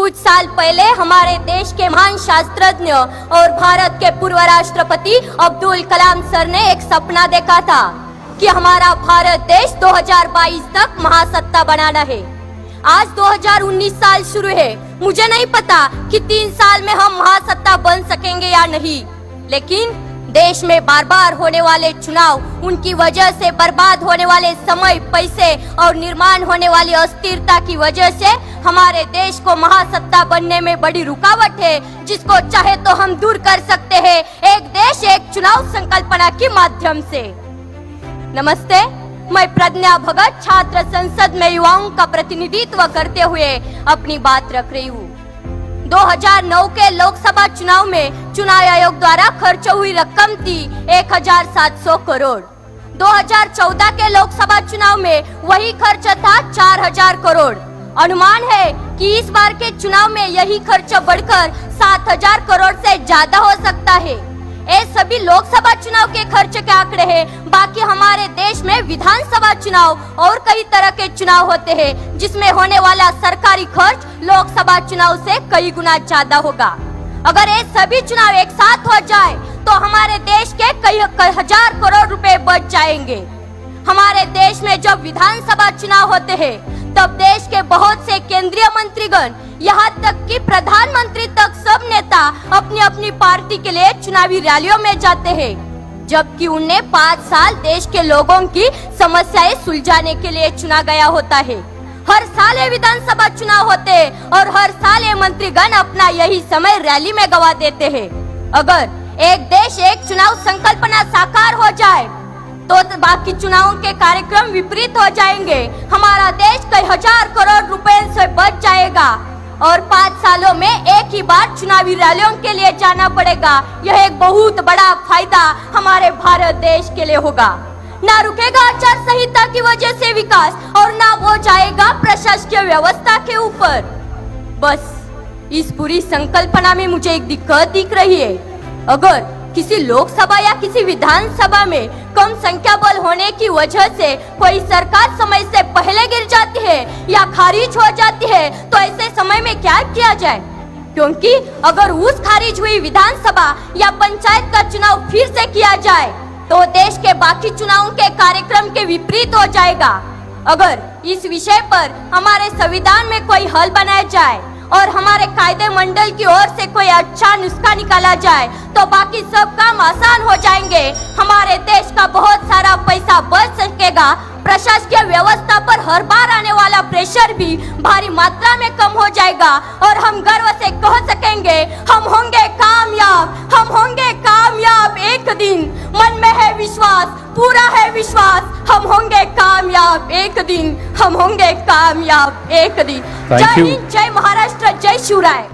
कुछ साल पहले हमारे देश के महान शास्त्रज्ञ और भारत के पूर्व राष्ट्रपति अब्दुल कलाम सर ने एक सपना देखा था कि हमारा भारत देश 2022 तक महासत्ता बनाना है। आज 2019 साल शुरू है। मुझे नहीं पता कि 3 साल में हम महासत्ता बन सकेंगे या नहीं, लेकिन देश में बार बार होने वाले चुनाव, उनकी वजह से बर्बाद होने वाले समय, पैसे और निर्माण होने वाली अस्थिरता की वजह से हमारे देश को महासत्ता बनने में बड़ी रुकावट है, जिसको चाहे तो हम दूर कर सकते हैं एक देश एक चुनाव संकल्पना के माध्यम से। नमस्ते, मैं प्रज्ञा भगत छात्र संसद में युवाओं का प्रतिनिधित्व करते हुए अपनी बात रख रही हूँ। 2009 के लोकसभा चुनाव में चुनाव आयोग द्वारा खर्च हुई रकम थी 1700 करोड़। 2014 के लोकसभा चुनाव में वही खर्च था 4000 करोड़। अनुमान है कि इस बार के चुनाव में यही खर्च बढ़कर 7000 करोड़ से ज्यादा हो सकता है। ये सभी लोकसभा चुनाव के खर्च के आंकड़े हैं। बाकी हमारे देश में विधानसभा चुनाव और कई तरह के चुनाव होते हैं, जिसमें होने वाला सरकारी खर्च लोकसभा चुनाव से कई गुना ज्यादा होगा। अगर ये सभी चुनाव एक साथ हो जाए तो हमारे देश के कई हजार करोड़ रुपए बच जाएंगे। हमारे देश में जब विधानसभा चुनाव होते हैं तब देश के बहुत से केंद्रीय मंत्रीगण, यहाँ तक कि प्रधानमंत्री तक, सब नेता अपनी अपनी पार्टी के लिए चुनावी रैलियों में जाते हैं, जबकि उन्हें 5 साल देश के लोगों की समस्याएं सुलझाने के लिए चुना गया होता है। हर साल ये विधानसभा चुनाव होते हैं और हर साल ये मंत्रीगण अपना यही समय रैली में गवा देते हैं। अगर एक देश एक चुनाव संकल्पना साकार हो जाए तो बाकी चुनावों के कार्यक्रम विपरीत हो जाएंगे। हमारा देश कई हजार करोड़ रुपए से बच जाएगा और 5 सालों में एक ही बार चुनावी रैलियों के लिए जाना पड़ेगा। यह एक बहुत बड़ा फायदा हमारे भारत देश के लिए होगा। ना रुकेगा आचार संहिता की वजह से विकास और ना वो जाएगा प्रशासकीय व्यवस्था के ऊपर। बस इस पूरी संकल्पना में मुझे एक दिक्कत दिख रही है। अगर किसी लोकसभा या किसी विधानसभा में कम संख्या बल होने की वजह से कोई सरकार समय से पहले गिर जाती है या खारिज हो जाती है, तो ऐसे समय में क्या किया जाए? क्योंकि अगर उस खारिज हुई विधानसभा या पंचायत का चुनाव फिर से किया जाए तो देश के बाकी चुनावों के कार्यक्रम के विपरीत हो जाएगा। अगर इस विषय पर हमारे संविधान में कोई हल बनाया जाए और हमारे कायदे मंडल की ओर से कोई अच्छा नुस्खा निकाला जाए तो बाकी सब काम आसान हो जाएंगे। हमारे देश का बहुत सारा पैसा बच सकेगा। प्रशासकीय व्यवस्था पर हर बार आने वाला प्रेशर भी भारी मात्रा में कम हो जाएगा और हम गर्व से कह सकेंगे, हम होंगे कामयाब, हम होंगे कामयाब एक दिन। मन में है विश्वास, पूरा है विश्वास, हम होंगे कामयाब एक दिन, हम होंगे कामयाब एक दिन। जय हिंद, जय महाराष्ट्र, जय शिवराय।